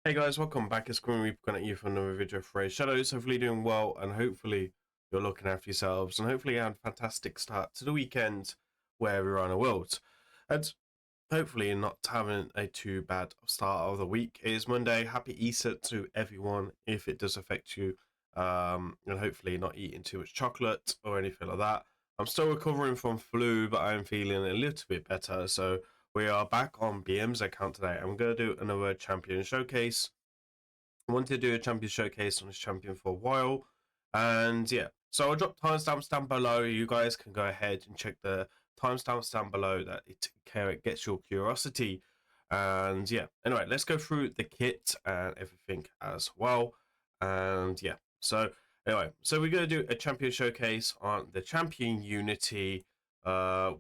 Hey guys, welcome back. It's Grim Reaper coming at you for another video for Raidshadowlegends. Hopefully doing well, and hopefully you're looking after yourselves, and hopefully you had a fantastic start to the weekend wherever you're in the world. And hopefully you're not having a too bad start of the week. It is Monday. Happy Easter to everyone if it does affect you. And hopefully not eating too much chocolate or anything like that. I'm still recovering from flu, but I'm feeling a little bit better. So we are back on BM's account today. I'm going to do another champion showcase. I wanted to do a champion showcase on this champion for a while. And yeah, so I'll drop timestamps down below. You guys can go ahead and check the timestamps down below that it gets your curiosity. And yeah, anyway, let's go through the kit and everything as well. And yeah, so anyway, so we're going to do a champion showcase on the champion Unity,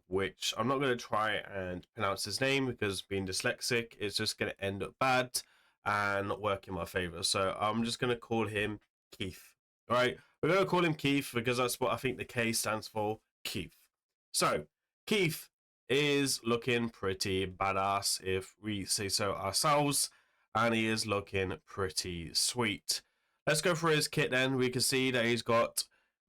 which I'm not going to try and pronounce his name because being dyslexic is just going to end up bad and not work in my favor. So I'm just going to call him Keith. All right, we're going to call him Keith because that's what I think the K stands for, Keith. So Keith is looking pretty badass, if we say so ourselves, and he is looking pretty sweet. Let's go through his kit then. We can see that he's got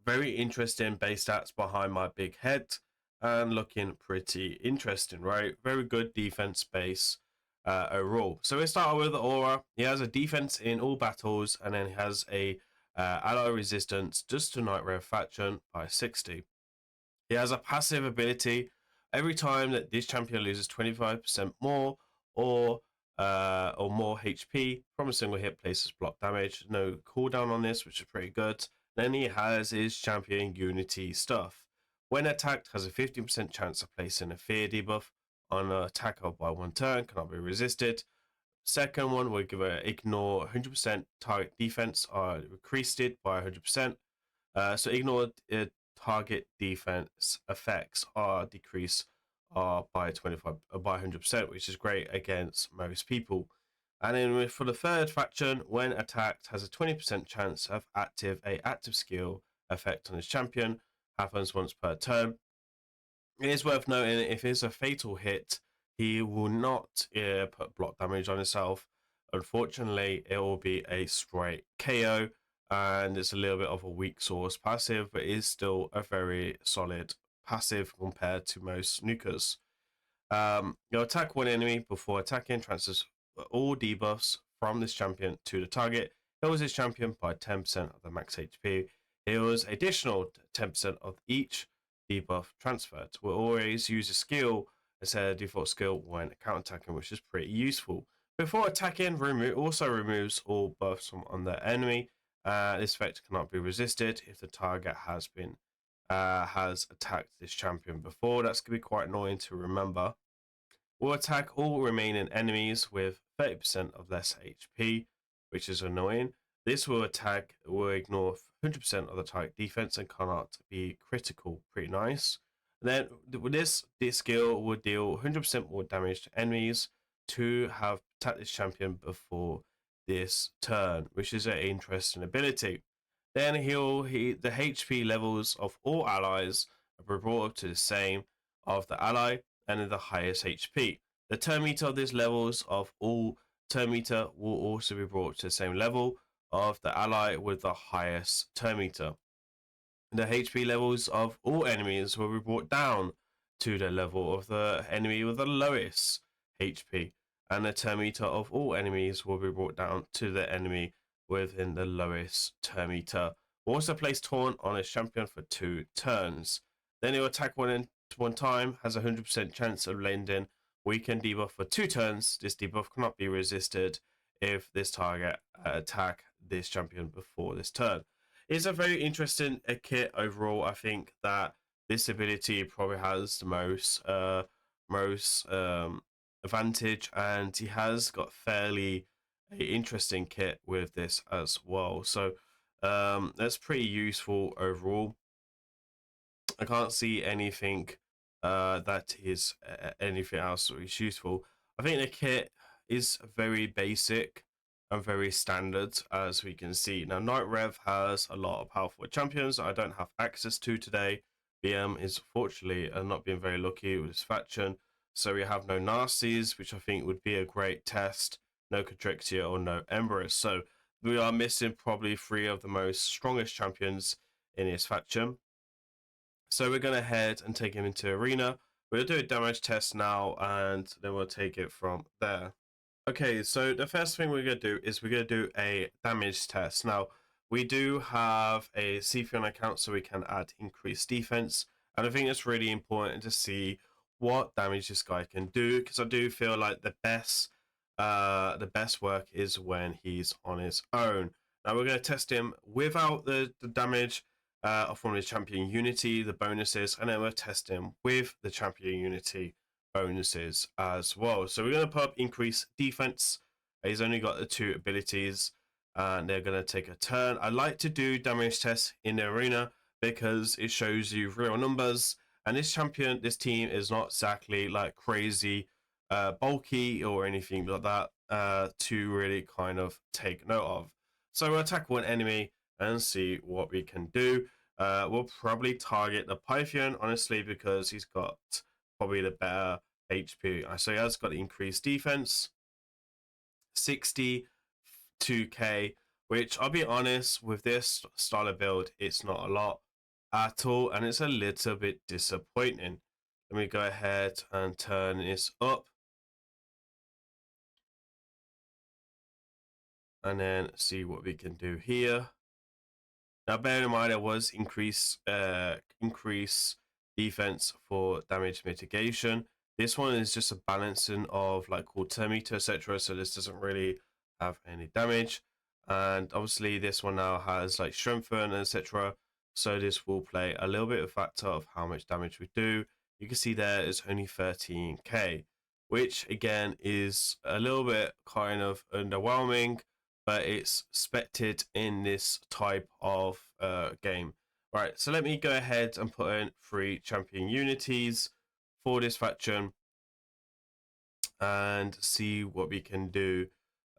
very interesting base stats behind my big head and looking pretty interesting, right? Very good defense base overall. So we start with the aura. He has a defense in all battles, and then he has a ally resistance just to Night Rev faction by 60. He has a passive ability. Every time that this champion loses 25% more or more HP from a single hit, places block damage. No cooldown on this, which is pretty good. Then he has his champion Unity stuff. When attacked, has a 15% chance of placing a fear debuff on an attacker by one turn, cannot be resisted. Second one will give a ignore 100% target defense or increased it by 100%. So ignore target defense effects are decreased by 100%, which is great against most people. And then for the third faction, when attacked, has a 20% chance of active skill effect on his champion. Happens once per turn. It is worth noting if it's a fatal hit, he will not put block damage on himself. Unfortunately, it will be a straight KO, and it's a little bit of a weak source passive, but it is still a very solid passive compared to most nukers. You'll attack one enemy before attacking, transfers all debuffs from this champion to the target, heals his champion by 10% of the max HP, heals additional 10% of each debuff transferred. We'll always use a skill instead of default skill when counter-attacking, which is pretty useful. Before attacking, also removes all buffs on the enemy. This effect cannot be resisted if the target has attacked this champion before. That's going to be quite annoying to remember. Will attack all remaining enemies with 30% of less HP, which is annoying. This will ignore 100% of the target defense and cannot be critical. Pretty nice. And then this skill will deal 100% more damage to enemies to have attacked this champion before this turn, which is an interesting ability. Then the HP levels of all allies are brought up to the same of the ally and the highest HP. The turn meter of these levels of all turn meter will also be brought to the same level of the ally with the highest turn meter. The HP levels of all enemies will be brought down to the level of the enemy with the lowest HP, and the turn meter of all enemies will be brought down to the enemy within the lowest turn meter. We'll also place Taunt on his champion for 2 turns. Then he'll attack one time, has a 100% chance of landing weakened debuff for 2 turns. This debuff cannot be resisted if this target attack this champion before this turn. It's a very interesting kit overall. I think that this ability probably has the most advantage, and he has got fairly interesting kit with this as well. So that's pretty useful overall. I can't see anything that is anything else that is useful. I think the kit is very basic and very standard, as we can see. Now, Night Rev has a lot of powerful champions I don't have access to today. BM is fortunately not being very lucky with his faction, so we have no nasties, which I think would be a great test no Contrixia, or no Emberus. So we are missing probably 3 of the most strongest champions in his faction. So we're going to head and take him into arena. We'll do a damage test now, and then we'll take it from there. Okay, so the first thing we're going to do is we're going to do a damage test. Now, we do have a C3 account, so we can add increased defense. And I think it's really important to see what damage this guy can do, because I do feel like the best work is when he's on his own. Now, we're going to test him without the damage from his champion unity, the bonuses, and then we'll test him with the champion unity bonuses as well. So we're going to put up increased defense. He's only got the 2 abilities, and they're going to take a turn. I like to do damage tests in the arena because it shows you real numbers, and this team is not exactly like crazy bulky or anything like that to really kind of take note of. So we'll attack one enemy and see what we can do. We'll probably target the Pythian, honestly, because he's got probably the better HP. So he has got increased defense, 62k, which I'll be honest, with this style of build, it's not a lot at all, and it's a little bit disappointing. Let me go ahead and turn this up, and then see what we can do here. Now, bear in mind, there was increase defense for damage mitigation. This one is just a balancing of like quarter meter, etc. So this doesn't really have any damage. And obviously, this one now has like strengthen, etc. So this will play a little bit of factor of how much damage we do. You can see there is only 13k, which again is a little bit kind of underwhelming, but it's expected in this type of game. Right, so let me go ahead and put in 3 champion unities for this faction and see what we can do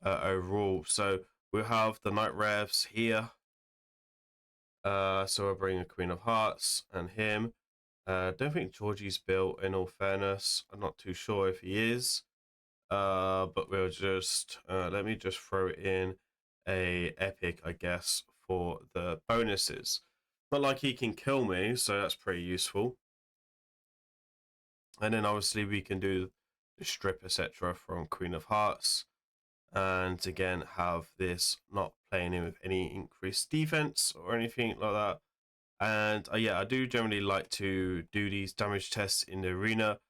overall. So we'll have the Knight Revs here. So we'll bring a Queen of Hearts and him. Don't think Georgie's built, in all fairness. I'm not too sure if he is. But we'll just let me just throw in a epic, I guess, for the bonuses. Not like he can kill me, so that's pretty useful. And then obviously we can do the strip, etc. from Queen of Hearts, and again have this not playing in with any increased defense or anything like that. And yeah, I do generally like to do these damage tests in the arena.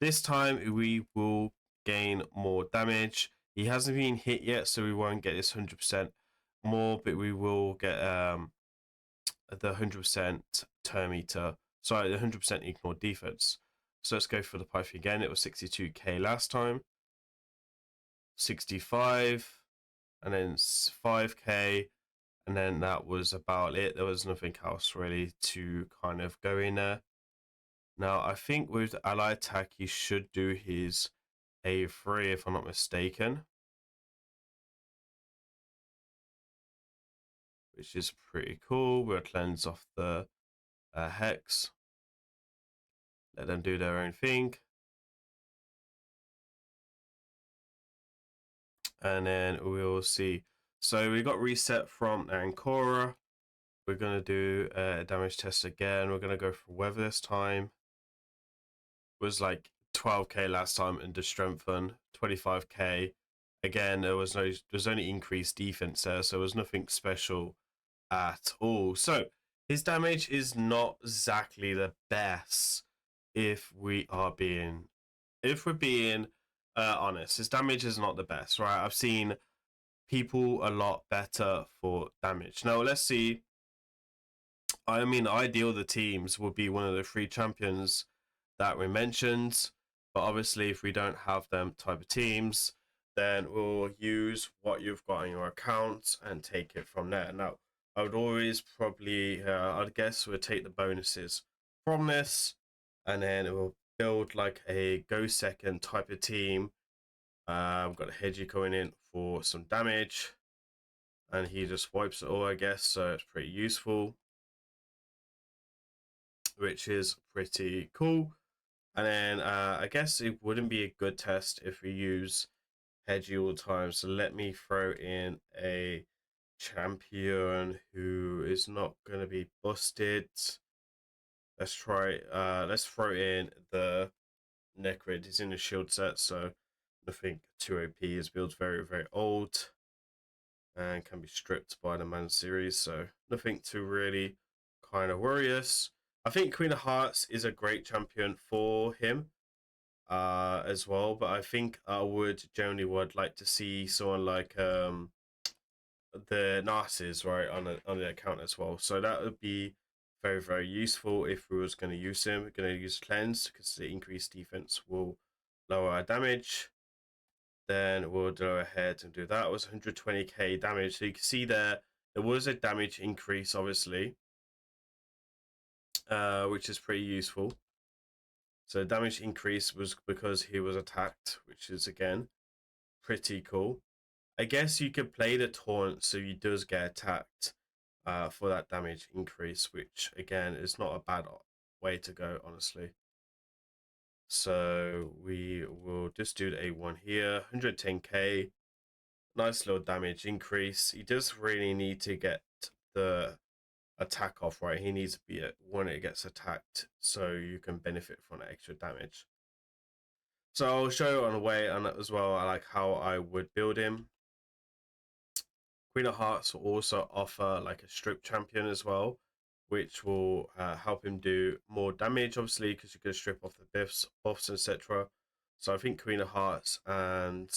This time we will gain more damage. He hasn't been hit yet, so we won't get this 100% more, but we will get the 100% turn meter. Sorry, the 100% ignore defense. So let's go for the Python again. It was 62k last time, 65, and then 5k, and then that was about it. There was nothing else really to kind of go in there. Now, I think with ally attack, he should do his A3, if I'm not mistaken, which is pretty cool. We'll cleanse off the hex, let them do their own thing, and then we'll see. So we got reset from Ancora. We're going to do a damage test again. We're going to go for weather this time. It was like 12k last time, and the strengthen 25k. Again, there's only increased defense there, so there was nothing special at all. So his damage is not exactly the best if we're being honest. His damage is not the best, right? I've seen people a lot better for damage. Now let's see. I mean, ideal the teams would be one of the 3 champions that we mentioned, but obviously if we don't have them type of teams, then we'll use what you've got on your account and take it from there. Now, I would always probably, I'd guess we'll take the bonuses from this, and then it will build like a go second type of team. We've got a Hedgie going in for some damage, and he just wipes it all, I guess, so it's pretty useful, which is pretty cool. And then I guess it wouldn't be a good test if we use hedgy all the time. So let me throw in a champion who is not going to be busted. Let's try, let's throw in the Necrid. He's in the shield set, so nothing too OP. His build's very, very old and can be stripped by the Man series, so nothing to really kind of worry us. I think Queen of Hearts is a great champion for him as well, but I think I would would like to see someone like the Narcissus right on the account as well. So that would be very, very useful if we was going to use him. We're going to use Cleanse because the increased defense will lower our damage. Then we'll go ahead and do that. It was 120k damage. So you can see there was a damage increase, obviously, which is pretty useful. So damage increase was because he was attacked, which is again pretty cool. I guess you could play the taunt so he does get attacked for that damage increase, which again is not a bad way to go, honestly. So we will just do the A1 here, 110k, nice little damage increase. He does really need to get the attack off, right? He needs to be at when it gets attacked so you can benefit from the extra damage. So I'll show on the way and as well, I like how I would build him. Queen of Hearts will also offer like a strip champion as well, which will help him do more damage, obviously, because you can strip off the buffs, etc. So I think Queen of Hearts and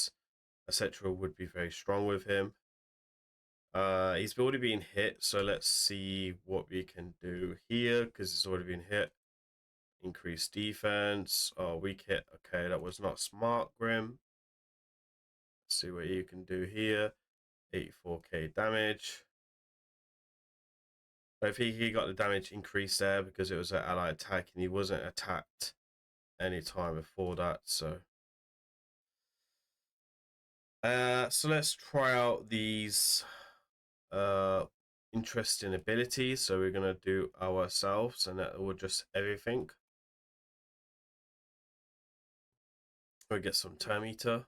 etc. would be very strong with him. He's already been hit, so let's see what we can do here because he's already been hit. Increase defense. Oh, weak hit. Okay, that was not smart, Grim. Let's see what you can do here. 84k damage. I think he got the damage increase there because it was an ally attack and he wasn't attacked any time before that. So so let's try out these interesting abilities. So we're gonna do ourselves and that will just everything. We'll get some term eater.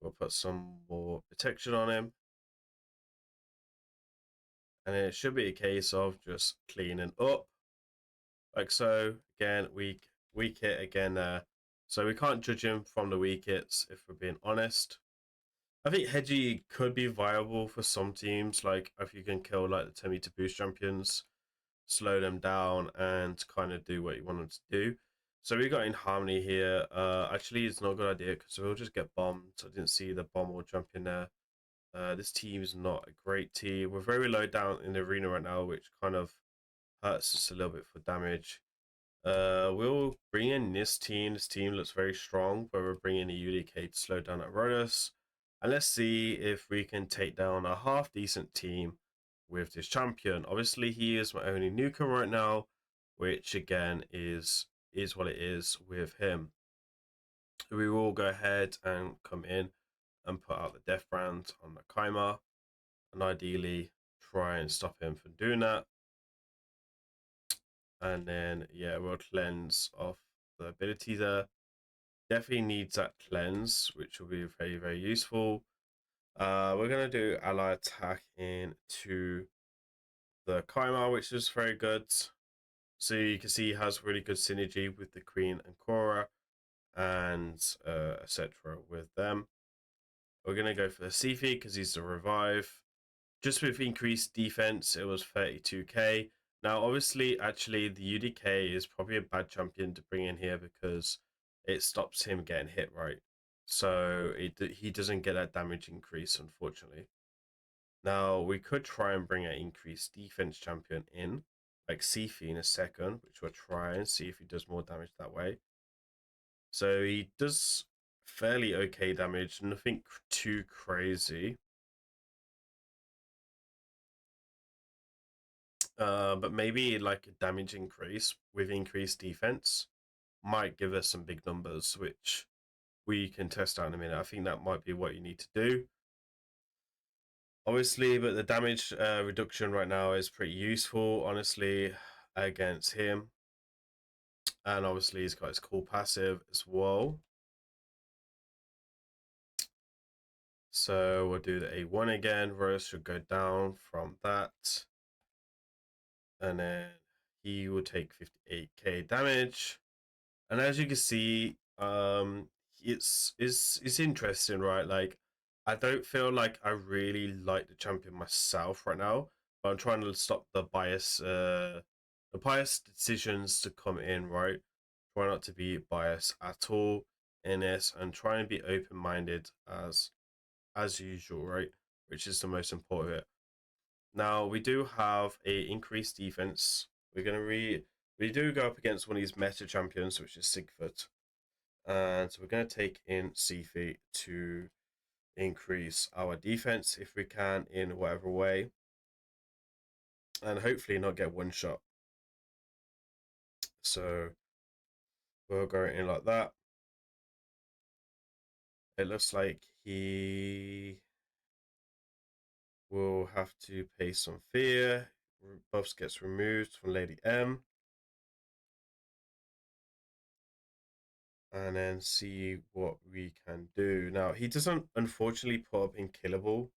We'll put some more protection on him. And it should be a case of just cleaning up. Like so. Again, weak hit again there. So we can't judge him from the weak hits if we're being honest. I think Hedgie could be viable for some teams, like if you can kill like the Timmy to boost champions, slow them down and kind of do what you want them to do. So we got in Harmony here. Actually, it's not a good idea because we'll just get bombed. I didn't see the bomb or jump in there. This team is not a great team. We're very low down in the arena right now, which kind of hurts us a little bit for damage. We'll bring in this team. This team looks very strong, but we're bringing a UDK to slow down at Rodus. And let's see if we can take down a half decent team with this champion. Obviously, he is my only nuker right now, which again is what it is with him. We will go ahead and come in and put out the death brand on the Kaima, and ideally try and stop him from doing that. And then yeah, we'll cleanse off the ability there. Definitely needs that cleanse, which will be very, very useful. We're gonna do ally attack into the Kaima, which is very good. So you can see he has really good synergy with the Queen and Korra and etc. with them. We're gonna go for the Sifi because he's the revive. Just with increased defense, it was 32k. Now, obviously, actually, the UDK is probably a bad champion to bring in here because it stops him getting hit, right? So he doesn't get that damage increase, unfortunately. Now, we could try and bring an increased defense champion in, like Sifi in a second, which we'll try and see if he does more damage that way. So he does fairly okay damage, nothing too crazy. But maybe like a damage increase with increased defense might give us some big numbers, which we can test out in a minute. I think that might be what you need to do. Obviously, but the damage reduction right now is pretty useful, honestly, against him. And obviously, he's got his cool passive as well. So we'll do the A1 again. Rose should go down from that. And then he will take 58k damage. And as you can see, it's interesting, right? Like, I don't feel like I really like the champion myself right now, but I'm trying to stop the biased decisions to come in, right? Try not to be biased at all in this, and try and be open-minded as usual, right? Which is the most important bit. Now we do have a increased defense. We do go up against one of these meta champions, which is Sigfoot. And so we're going to take in Seafeet to increase our defense if we can in whatever way. And hopefully not get one shot. So we'll go in like that. It looks like he will have to pay some fear. Buffs gets removed from Lady M. And then see what we can do. Now, he doesn't unfortunately put up Unkillable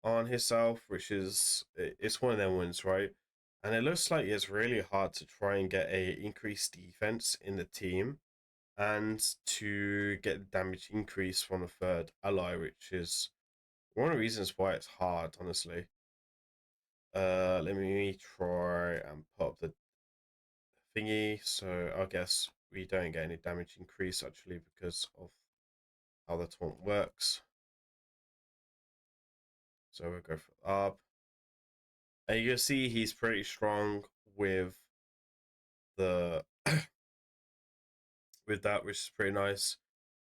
on himself, which is, it's one of them ones, right? And it looks like it's really hard to try and get a increased defense in the team and to get damage increase from a third ally, which is one of the reasons why it's hard, honestly. Let me try and pop the thingy. So I guess we don't get any damage increase actually because of how the taunt works. So we'll go for Arb. And you can see he's pretty strong with the with that, which is pretty nice.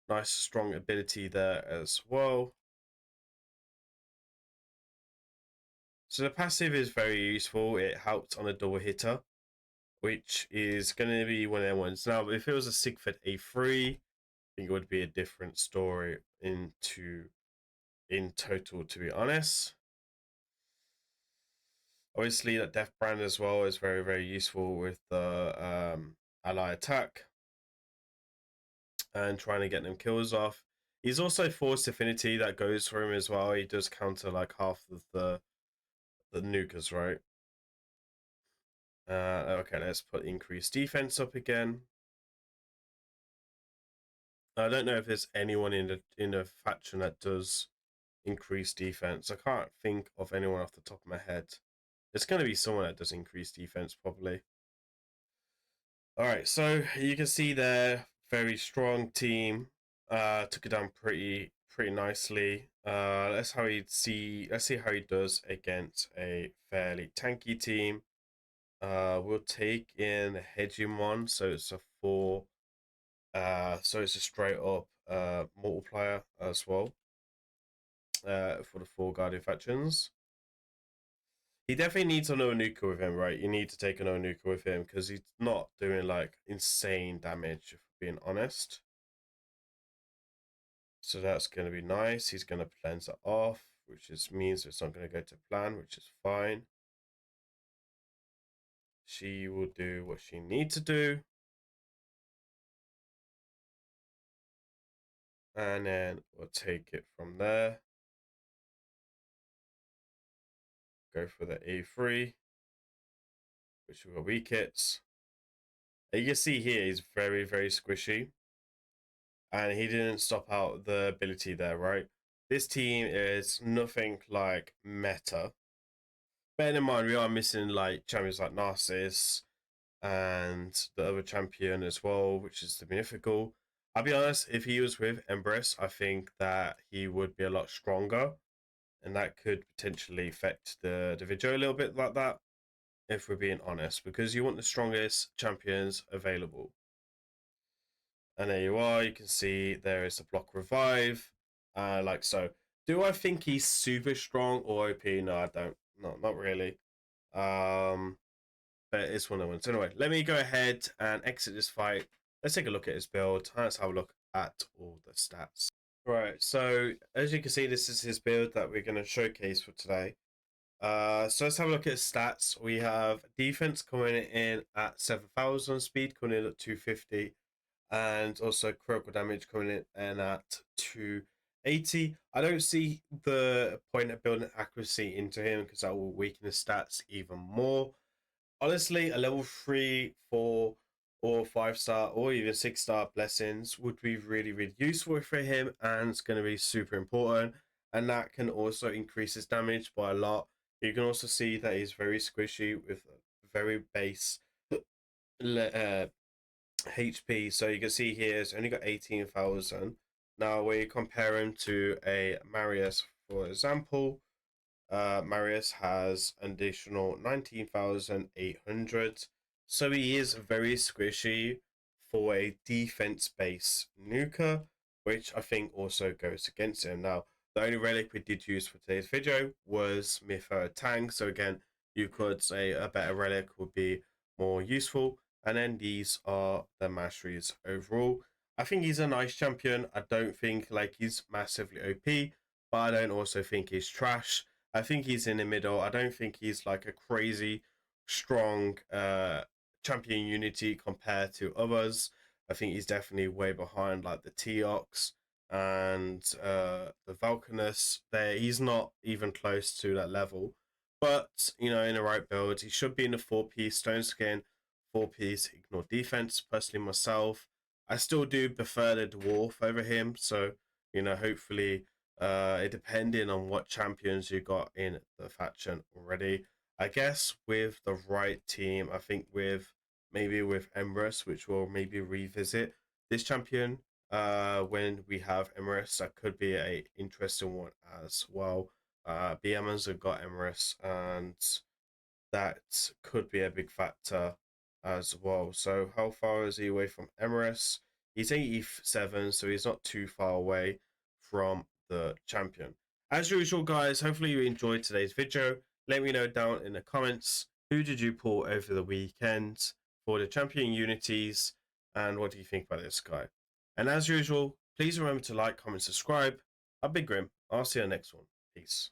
Nice strong ability there as well. So the passive is very useful. It helped on a double hitter, which is going to be one of them ones. Now, if it was a Sigford A3, I think it would be a different story in total, to be honest. Obviously, that Death Brand as well is very, very useful with the ally attack and trying to get them kills off. He's also Force Affinity that goes for him as well. He does counter like half of the nukers, right? Okay, let's put increased defense up again. I don't know if there's anyone in the faction that does increase defense. I can't think of anyone off the top of my head. It's going to be someone that does increase defense, probably. All right, so you can see there, very strong team. Took it down pretty nicely. Let's see how he does against a fairly tanky team. We'll take in the Hegemon, so it's a 4. So it's a straight up multiplier as well. For the 4 Guardian factions. He definitely needs an Onuka with him, right? You need to take an Onuka with him because he's not doing like insane damage, if we're being honest. So that's going to be nice. He's going to cleanse it off, which means it's not going to go to plan, which is fine. She will do what she needs to do. And then we'll take it from there. Go for the A3, which are weak hits. And you can see here he's very, very squishy. And he didn't stop out the ability there, right? This team is nothing like meta. Bear in mind, we are missing like champions like Narcissus and the other champion as well, which is the Mythical. I'll be honest, if he was with Empress, I think that he would be a lot stronger. And that could potentially affect the video a little bit like that, if we're being honest, because you want the strongest champions available. And there you are. You can see there is a block revive, like so. Do I think he's super strong or OP? No, I don't. No, not really. But it's one of the ones. Anyway, let me go ahead and exit this fight. Let's take a look at his build. Let's have a look at all the stats. Right. So as you can see, this is his build that we're going to showcase for today. So let's have a look at his stats. We have defense coming in at 7,000, speed coming in at 250. And also critical damage coming in at 2 80. I don't see the point of building accuracy into him because that will weaken his stats even more. Honestly, a level 3, 4, or 5-star, or even 6-star blessings would be really, really useful for him, and it's going to be super important. And that can also increase his damage by a lot. You can also see that he's very squishy with very base HP. So you can see here it's only got 18,000. Now, when you compare him to a Marius, for example, Marius has an additional 19,800. So he is very squishy for a defense-based nuker, which I think also goes against him. Now, the only relic we did use for today's video was Mytho Tang. So again, you could say a better relic would be more useful. And then these are the masteries overall. I think he's a nice champion. I don't think like he's massively OP, but I don't also think he's trash. I think he's in the middle. I don't think he's like a crazy strong champion unity compared to others. I think he's definitely way behind like the Teox and the Vulcanus. There, he's not even close to that level. But you know, in the right build, he should be in the 4-piece stone skin, 4-piece ignore defense. Personally, myself, I still do prefer the dwarf over him. So you know, hopefully it depending on what champions you got in the faction already. I guess with the right team, I think with maybe with Emrys, which we'll maybe revisit this champion when we have Emrys, that could be a interesting one as well. BMers have got Emrys, and that could be a big factor as well. So how far is he away from Emrys? He's 87, so he's not too far away from the champion. As usual, guys, hopefully you enjoyed today's video. Let me know down in the comments, who did you pull over the weekend for the champion unities, and what do you think about this guy? And as usual, please remember to like, comment, subscribe. I've been Grim. I'll see you in the next one. Peace.